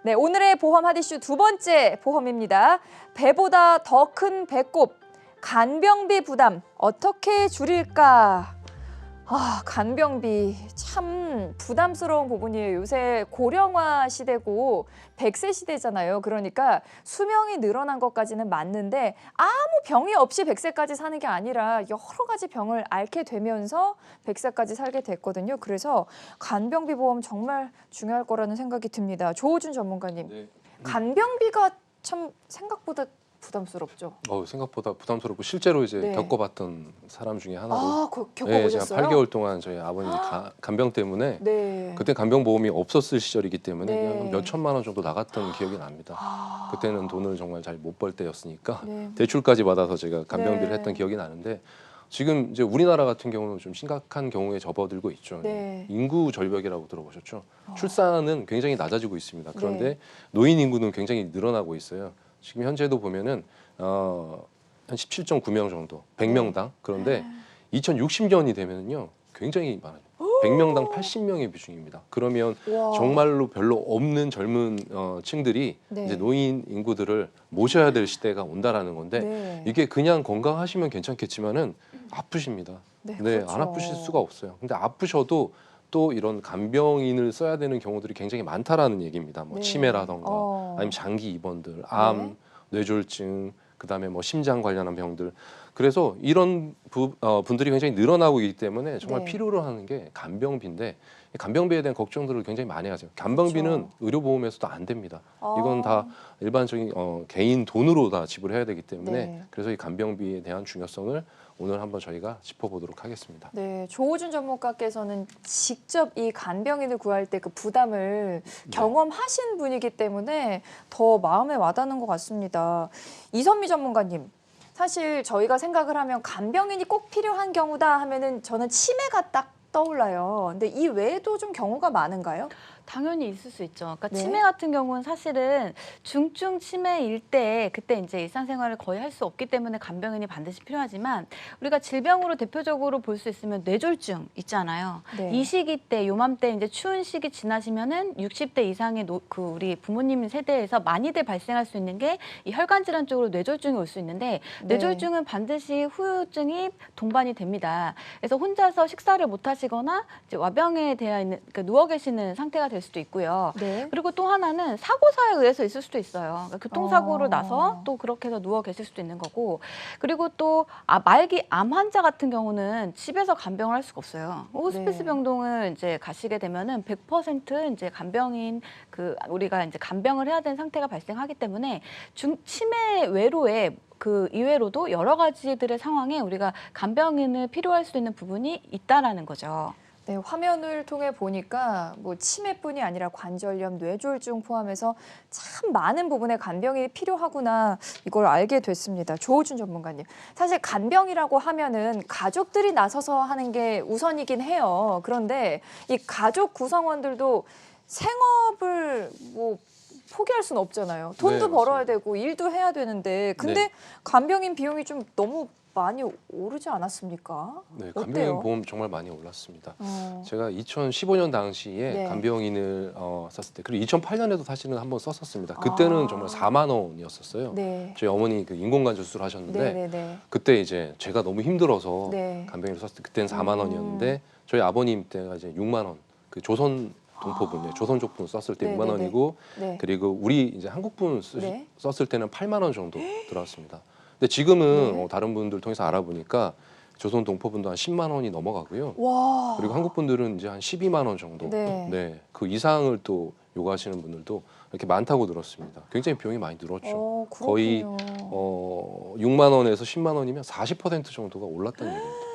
네, 오늘의 보험 핫이슈 두 번째 보험입니다. 배보다 더 큰 배꼽, 간병비 부담 어떻게 줄일까? 간병비 참 부담스러운 부분이에요. 요새 고령화 시대고 100세 시대잖아요. 그러니까 수명이 늘어난 것까지는 맞는데 아무 병이 없이 100세까지 사는 게 아니라 여러 가지 병을 앓게 되면서 100세까지 살게 됐거든요. 그래서 간병비 보험 정말 중요할 거라는 생각이 듭니다. 조호준 전문가님, 네. 간병비가 참 생각보다 부담스럽죠. 생각보다 부담스럽고 실제로 이제 네. 겪어봤던 사람 중에 하나로. 제가 겪어보셨어요? 8개월 동안 저희 아버님 간병 때문에 네. 그때 간병 보험이 없었을 시절이기 때문에 네. 그냥 몇 천만 원 정도 나갔던 기억이 납니다. 그때는 돈을 정말 잘 못 벌 때였으니까 네. 대출까지 받아서 제가 간병비를 네. 했던 기억이 나는데 지금 이제 우리나라 같은 경우는 좀 심각한 경우에 접어들고 있죠. 네. 인구 절벽이라고 들어보셨죠? 출산은 굉장히 낮아지고 있습니다. 그런데 네. 노인 인구는 굉장히 늘어나고 있어요. 지금 현재도 보면은 한 17.9명 정도, 100명당. 그런데 2060년이 되면은요, 굉장히 많아요. 100명당 80명의 비중입니다. 그러면 와. 정말로 별로 없는 젊은 층들이 네. 이제 노인 인구들을 모셔야 될 시대가 온다라는 건데 네. 이게 그냥 건강하시면 괜찮겠지만은 아프십니다. 네, 안 그렇죠. 아프실 수가 없어요. 근데 아프셔도 또 이런 간병인을 써야 되는 경우들이 굉장히 많다라는 얘기입니다. 뭐 네. 치매라던가 아니면 장기 입원들, 암, 네. 뇌졸중, 그다음에 뭐 심장 관련한 병들. 그래서 이런 분들이 굉장히 늘어나고 있기 때문에 정말 네. 필요로 하는 게 간병비인데 간병비에 대한 걱정들을 굉장히 많이 하세요. 간병비는 그렇죠. 의료보험에서도 안 됩니다. 이건 다 일반적인 개인 돈으로 다 지불해야 되기 때문에 네. 그래서 이 간병비에 대한 중요성을 오늘 한번 저희가 짚어보도록 하겠습니다. 네, 조호준 전문가께서는 직접 이 간병인을 구할 때 그 부담을 경험하신 분이기 때문에 더 마음에 와닿는 것 같습니다. 이선미 전문가님, 사실 저희가 생각을 하면 간병인이 꼭 필요한 경우다 하면은 저는 치매가 딱 떠올라요. 근데 이 외에도 좀 경우가 많은가요? 당연히 있을 수 있죠. 그러니까 네. 치매 같은 경우는 사실은 중증 치매일 때 그때 이제 일상생활을 거의 할 수 없기 때문에 간병인이 반드시 필요하지만 우리가 질병으로 대표적으로 볼 수 있으면 뇌졸중 있잖아요. 네. 이 시기 때 요맘때 이제 추운 시기 지나시면은 60대 이상의 우리 부모님 세대에서 많이들 발생할 수 있는 게 이 혈관 질환 쪽으로 뇌졸중이 올 수 있는데 네. 뇌졸중은 반드시 후유증이 동반이 됩니다. 그래서 혼자서 식사를 못 하시거나 이제 와병에 되어 있는 누워 계시는 상태가 될 수도 있고요. 네. 그리고 또 하나는 사고사에 의해서 있을 수도 있어요. 그러니까 교통사고로 나서 또 그렇게 해서 누워 계실 수도 있는 거고. 그리고 또 말기 암 환자 같은 경우는 집에서 간병을 할 수가 없어요. 호스피스 네. 병동을 이제 가시게 되면은 100% 이제 간병인 우리가 이제 간병을 해야 되는 상태가 발생하기 때문에 치매 외로에 그 이외로도 여러 가지들의 상황에 우리가 간병인을 필요할 수 있는 부분이 있다라는 거죠. 네, 화면을 통해 보니까 뭐 치매뿐이 아니라 관절염, 뇌졸중 포함해서 참 많은 부분에 간병이 필요하구나 이걸 알게 됐습니다. 조호준 전문가님. 사실 간병이라고 하면은 가족들이 나서서 하는 게 우선이긴 해요. 그런데 이 가족 구성원들도 생업을 뭐 포기할 수는 없잖아요. 돈도 네, 벌어야 맞습니다. 되고 일도 해야 되는데 근데 네. 간병인 비용이 좀 너무 많이 오르지 않았습니까? 네, 어때요? 간병인 보험 정말 많이 올랐습니다. 어. 제가 2015년 당시에 네. 간병인을 썼을 때, 그리고 2008년에도 사실은 한번 썼었습니다. 그때는 정말 4만 원이었었어요. 네. 저희 어머니 그 인공관절 수술 하셨는데 네네네. 그때 이제 제가 너무 힘들어서 네. 간병인을 썼을 때 그때는 4만 원이었는데 저희 아버님 때가 이제 6만 원. 그 조선 동포분, 조선족분 썼을 때 6만 네네네. 원이고 네. 그리고 우리 이제 한국분 네. 썼을 때는 8만 원 정도 들어왔습니다. 근데 지금은 네. 다른 분들 통해서 알아보니까 조선 동포분도 한 10만 원이 넘어가고요. 와. 그리고 한국 분들은 이제 한 12만 원 정도. 네. 그 이상을 또 요구하시는 분들도 이렇게 많다고 들었습니다. 굉장히 비용이 많이 늘었죠. 거의 그렇군요. 6만 원에서 10만 원이면 40% 정도가 올랐다는 얘기입니다.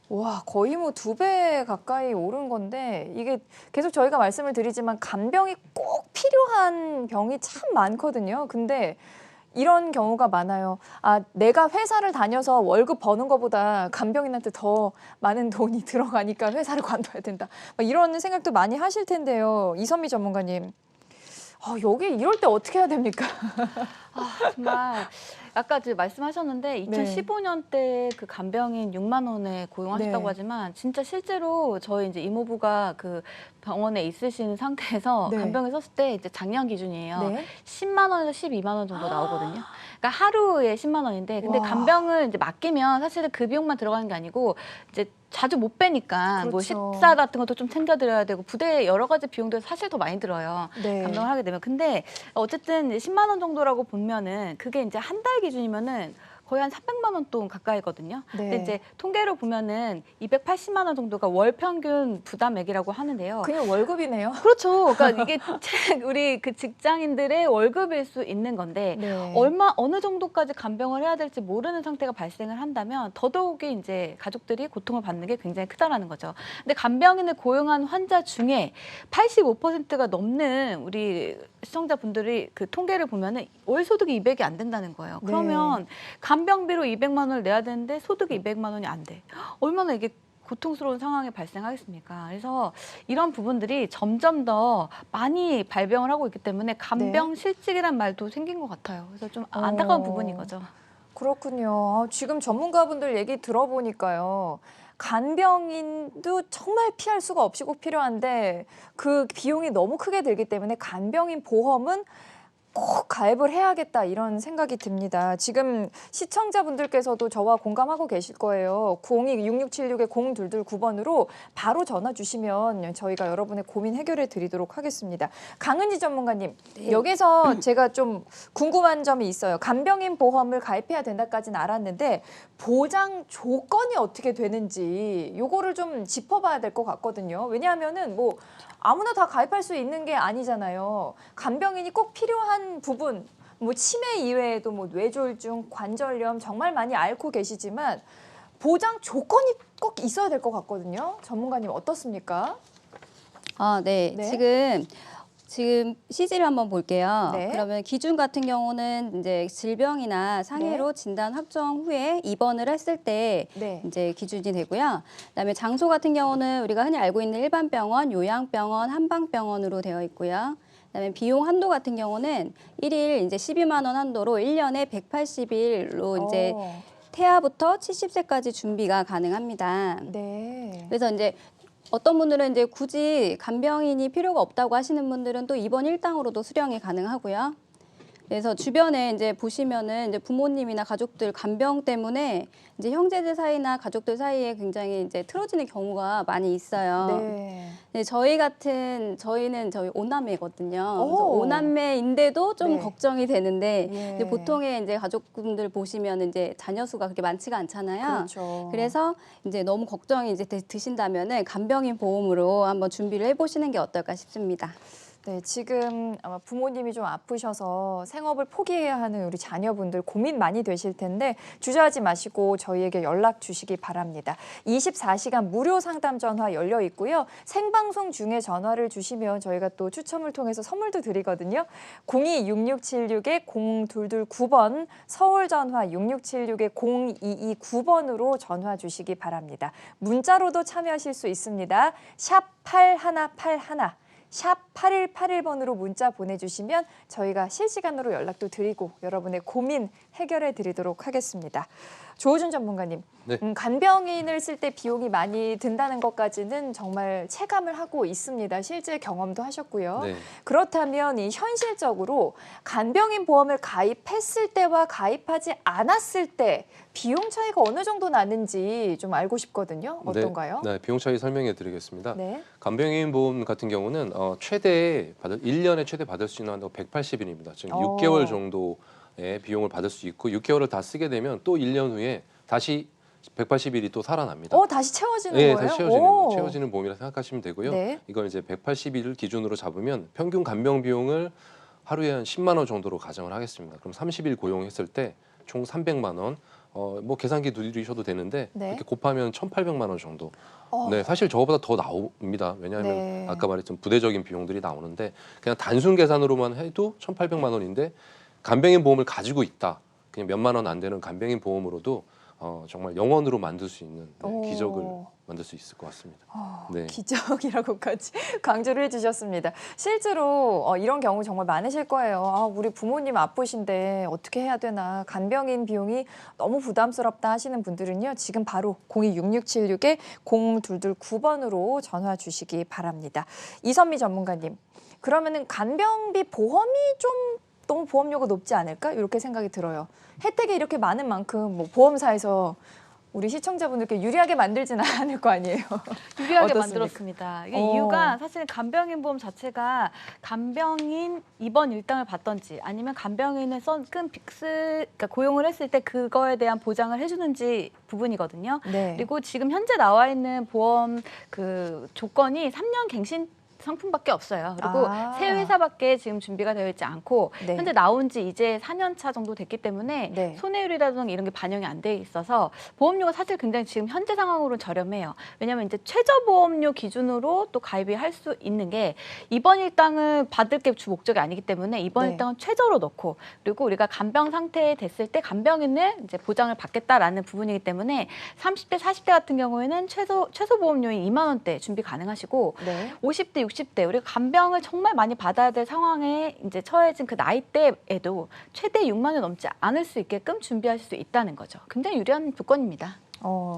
와, 거의 뭐 2배 가까이 오른 건데 이게 계속 저희가 말씀을 드리지만 간병이 꼭 필요한 병이 참 많거든요. 근데 이런 경우가 많아요. 내가 회사를 다녀서 월급 버는 것보다 간병인한테 더 많은 돈이 들어가니까 회사를 관둬야 된다. 막 이런 생각도 많이 하실 텐데요. 이선미 전문가님. 여기 이럴 때 어떻게 해야 됩니까? 정말 아까 말씀하셨는데 네. 2015년 때 그 간병인 6만 원에 고용하셨다고 네. 하지만 진짜 실제로 저희 이제 이모부가 그 병원에 있으신 상태에서 네. 간병을 썼을 때 이제 작년 기준이에요. 네. 10만 원에서 12만 원 정도 나오거든요. 그러니까 하루에 10만 원인데 근데 와. 간병을 이제 맡기면 사실은 그 비용만 들어가는 게 아니고 이제 자주 못 빼니까 뭐 그렇죠. 식사 같은 것도 좀 챙겨드려야 되고 부대 여러 가지 비용도 사실 더 많이 들어요. 네. 간병을 하게 되면. 근데 어쨌든 10만 원 정도라고 보면은 그게 이제 한 달 기준이면은 거의 한 300만 원 돈 가까이거든요. 네. 근데 이제 통계로 보면은 280만 원 정도가 월 평균 부담액이라고 하는데요. 그냥 월급이네요. 그렇죠. 그러니까 이게 우리 그 직장인들의 월급일 수 있는 건데 네. 어느 정도까지 간병을 해야 될지 모르는 상태가 발생을 한다면 더더욱이 이제 가족들이 고통을 받는 게 굉장히 크다라는 거죠. 근데 간병인을 고용한 환자 중에 85%가 넘는 우리 시청자분들이 그 통계를 보면은 월 소득이 200이 안 된다는 거예요. 네. 그러면 간병비로 200만 원을 내야 되는데 소득이 200만 원이 안 돼. 얼마나 이게 고통스러운 상황이 발생하겠습니까? 그래서 이런 부분들이 점점 더 많이 발병을 하고 있기 때문에 간병 실직이란 말도 생긴 것 같아요. 그래서 좀 안타까운 부분인 거죠. 그렇군요. 지금 전문가분들 얘기 들어보니까요. 간병인도 정말 피할 수가 없이 꼭 필요한데 그 비용이 너무 크게 들기 때문에 간병인 보험은 꼭 가입을 해야겠다 이런 생각이 듭니다. 지금 시청자분들께서도 저와 공감하고 계실 거예요. 02-6676-0229번으로 바로 전화 주시면 저희가 여러분의 고민 해결해 드리도록 하겠습니다. 강은지 전문가님, 네. 여기서 제가 좀 궁금한 점이 있어요. 간병인 보험을 가입해야 된다까지는 알았는데 보장 조건이 어떻게 되는지 요거를 좀 짚어봐야 될 것 같거든요. 왜냐하면은 뭐 아무나 다 가입할 수 있는 게 아니잖아요. 간병인이 꼭 필요한 부분, 뭐 치매 이외에도 뭐 뇌졸중, 관절염 정말 많이 앓고 계시지만 보장 조건이 꼭 있어야 될 것 같거든요. 전문가님 어떻습니까? 네. 네. 지금 CG를 한번 볼게요. 네. 그러면 기준 같은 경우는 이제 질병이나 상해로 진단 확정 후에 입원을 했을 때 네. 이제 기준이 되고요. 그다음에 장소 같은 경우는 우리가 흔히 알고 있는 일반 병원, 요양병원, 한방병원으로 되어 있고요. 그다음에 비용 한도 같은 경우는 1일 이제 12만 원 한도로 1년에 180일로 이제 태아부터 70세까지 준비가 가능합니다. 네. 그래서 이제 어떤 분들은 이제 굳이 간병인이 필요가 없다고 하시는 분들은 또 입원 일당으로도 수령이 가능하고요. 그래서 주변에 이제 보시면은 이제 부모님이나 가족들 간병 때문에 이제 형제들 사이나 가족들 사이에 굉장히 이제 틀어지는 경우가 많이 있어요. 네. 네, 저희는 저희 오남매거든요. 그래서 오. 오남매인데도 좀 네. 걱정이 되는데 예. 근데 보통의 이제 가족분들 보시면 이제 자녀 수가 그렇게 많지가 않잖아요. 그렇죠. 그래서 이제 너무 걱정이 이제 드신다면은 간병인 보험으로 한번 준비를 해보시는 게 어떨까 싶습니다. 네, 지금 아마 부모님이 좀 아프셔서 생업을 포기해야 하는 우리 자녀분들 고민 많이 되실 텐데 주저하지 마시고 저희에게 연락 주시기 바랍니다. 24시간 무료 상담 전화 열려 있고요. 생방송 중에 전화를 주시면 저희가 또 추첨을 통해서 선물도 드리거든요. 02-6676-0229번 서울 전화 6676-0229번으로 전화 주시기 바랍니다. 문자로도 참여하실 수 있습니다. 샵 8181. 샵 8181번으로 문자 보내주시면 저희가 실시간으로 연락도 드리고 여러분의 고민 해결해 드리도록 하겠습니다. 조호준 전문가님, 네. 간병인을 쓸 때 비용이 많이 든다는 것까지는 정말 체감을 하고 있습니다. 실제 경험도 하셨고요. 네. 그렇다면 이 현실적으로 간병인 보험을 가입했을 때와 가입하지 않았을 때 비용 차이가 어느 정도 나는지 좀 알고 싶거든요. 어떤가요? 네, 비용 차이 설명해 드리겠습니다. 네. 간병인 보험 같은 경우는 1년에 최대 받을 수 있는 한도가 180일입니다. 즉 6개월 정도의 비용을 받을 수 있고 6개월을 다 쓰게 되면 또 1년 후에 다시 180일이 또 살아납니다. 다시 채워지는 네, 거예요? 다시 채워지는 보험이라 생각하시면 되고요. 네. 이걸 이제 180일을 기준으로 잡으면 평균 간병 비용을 하루에 한 10만 원 정도로 가정을 하겠습니다. 그럼 30일 고용했을 때 총 300만 원. 뭐 계산기 들이셔도 되는데 네. 이렇게 곱하면 1,800만 원 정도. 네, 사실 저거보다 더 나옵니다. 왜냐하면 네. 아까 말했던 부대적인 비용들이 나오는데 그냥 단순 계산으로만 해도 1,800만 원인데 간병인 보험을 가지고 있다. 그냥 몇만 원 안 되는 간병인 보험으로도 정말 영원으로 만들 수 있는 오. 기적을 만들 수 있을 것 같습니다. 네. 기적이라고까지 강조를 해주셨습니다. 실제로 이런 경우 정말 많으실 거예요. 우리 부모님 아프신데 어떻게 해야 되나, 간병인 비용이 너무 부담스럽다 하시는 분들은요, 지금 바로 0266-0222-0222번으로 전화 주시기 바랍니다. 이선미 전문가님, 그러면은 간병비 보험이 좀 너무 보험료가 높지 않을까? 이렇게 생각이 들어요. 혜택이 이렇게 많은 만큼 뭐 보험사에서 우리 시청자분들께 유리하게 만들지는 않을 거 아니에요. 유리하게 어떻습니까? 만들었습니다. 이게 어. 이유가 사실 간병인 보험 자체가 간병인 입원 일당을 받던지 아니면 간병인을 그러니까 고용을 했을 때 그거에 대한 보장을 해주는지 부분이거든요. 네. 그리고 지금 현재 나와 있는 보험 그 조건이 3년 갱신 상품밖에 없어요. 그리고 새 회사밖에 지금 준비가 되어 있지 않고 네. 현재 나온 지 이제 4년 차 정도 됐기 때문에 네. 손해율이라든가 이런 게 반영이 안 돼 있어서 보험료가 사실 굉장히 지금 현재 상황으로는 저렴해요. 왜냐하면 이제 최저보험료 기준으로 또 가입이 할 수 있는 게 입원 일당을 받을 게 주 목적이 아니기 때문에 입원 네. 일당은 최저로 넣고 그리고 우리가 간병 상태에 됐을 때 간병인을 이제 보장을 받겠다라는 부분이기 때문에 30대, 40대 같은 경우에는 최소 보험료인 2만 원대 준비 가능하시고 네. 50대, 60대 우리가 간병을 정말 많이 받아야 될 상황에 이제 처해진 그 나이대에도 최대 6만 원 넘지 않을 수 있게끔 준비하실 수 있다는 거죠. 굉장히 유리한 조건입니다.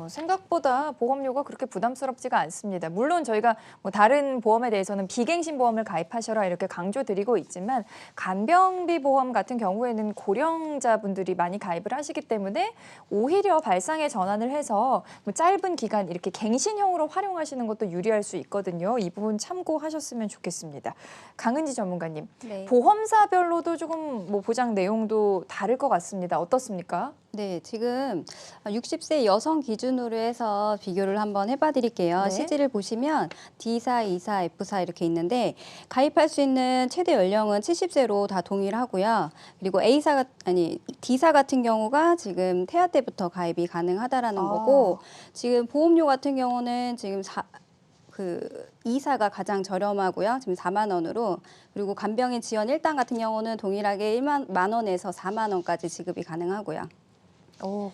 생각보다 보험료가 그렇게 부담스럽지가 않습니다. 물론 저희가 뭐 다른 보험에 대해서는 비갱신 보험을 가입하셔라 이렇게 강조드리고 있지만 간병비 보험 같은 경우에는 고령자분들이 많이 가입을 하시기 때문에 오히려 발상의 전환을 해서 뭐 짧은 기간 이렇게 갱신형으로 활용하시는 것도 유리할 수 있거든요. 이 부분 참고하셨으면 좋겠습니다. 강은지 전문가님, 네. 보험사별로도 조금 뭐 보장 내용도 다를 것 같습니다. 어떻습니까? 네, 지금 60세 여성 기준으로 해서 비교를 한번 해봐 드릴게요. 네. CG를 보시면 D사, E사, F사 이렇게 있는데 가입할 수 있는 최대 연령은 70세로 다 동일하고요. 그리고 D사 같은 경우가 지금 태아 때부터 가입이 가능하다라는 거고 지금 보험료 같은 경우는 지금 E사가 가장 저렴하고요. 지금 4만 원으로 그리고 간병인 지원 1당 같은 경우는 동일하게 1만 원에서 4만 원까지 지급이 가능하고요.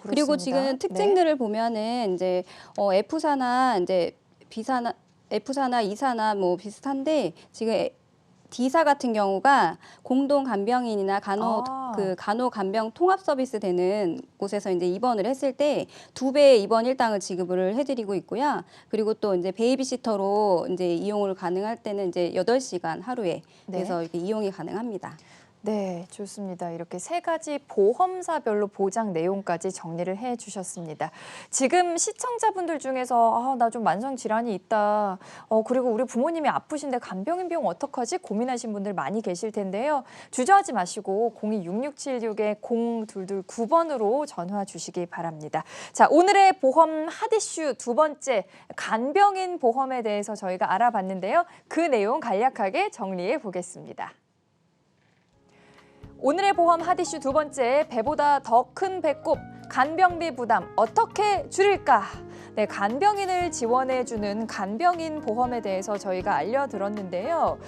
그리고 지금 특징들을 보면은 이제 F사나 이제 B사나 F사나 E사나 뭐 비슷한데 지금 D사 같은 경우가 공동 간병인이나 간호 간병 통합 서비스 되는 곳에서 이제 입원을 했을 때 2배의 입원 일당을 지급을 해드리고 있고요. 그리고 또 이제 베이비시터로 이제 이용을 가능할 때는 이제 8시간 하루에 그래서 이렇게 이용이 가능합니다. 네, 좋습니다. 이렇게 세 가지 보험사별로 보장 내용까지 정리를 해주셨습니다. 지금 시청자분들 중에서 나 좀 만성질환이 있다. 그리고 우리 부모님이 아프신데 간병인 비용 어떡하지? 고민하신 분들 많이 계실 텐데요. 주저하지 마시고 0266-7022-0222번으로 전화 주시기 바랍니다. 자, 오늘의 보험 핫이슈 두 번째 간병인 보험에 대해서 저희가 알아봤는데요. 그 내용 간략하게 정리해 보겠습니다. 오늘의 보험 핫이슈 두 번째, 배보다 더 큰 배꼽, 간병비 부담 어떻게 줄일까? 네, 간병인을 지원해주는 간병인 보험에 대해서 저희가 알려드렸는데요.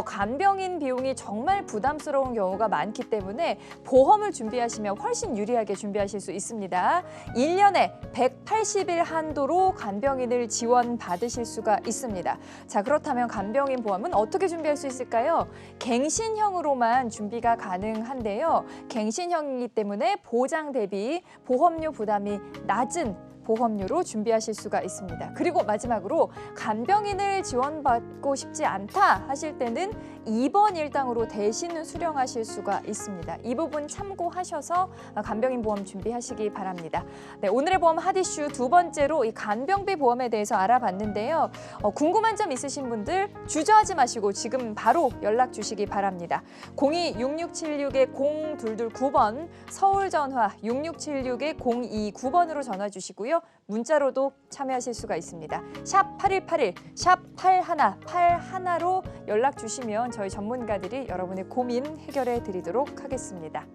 간병인 비용이 정말 부담스러운 경우가 많기 때문에 보험을 준비하시면 훨씬 유리하게 준비하실 수 있습니다. 1년에 180일 한도로 간병인을 지원받으실 수가 있습니다. 자, 그렇다면 간병인 보험은 어떻게 준비할 수 있을까요? 갱신형으로만 준비가 가능한데요. 갱신형이기 때문에 보장 대비 보험료 부담이 낮은 보험료로 준비하실 수가 있습니다. 그리고 마지막으로 간병인을 지원받고 싶지 않다 하실 때는 입원 일당으로 대신 수령하실 수가 있습니다. 이 부분 참고하셔서 간병인 보험 준비하시기 바랍니다. 네, 오늘의 보험 핫이슈 두 번째로 이 간병비 보험에 대해서 알아봤는데요. 궁금한 점 있으신 분들 주저하지 마시고 지금 바로 연락 주시기 바랍니다. 02-6676-0222번 서울 전화 6676-029번으로 전화 주시고요. 문자로도 참여하실 수가 있습니다. 샵 8181, 샵 8181로 연락 주시면 저희 전문가들이 여러분의 고민 해결해 드리도록 하겠습니다.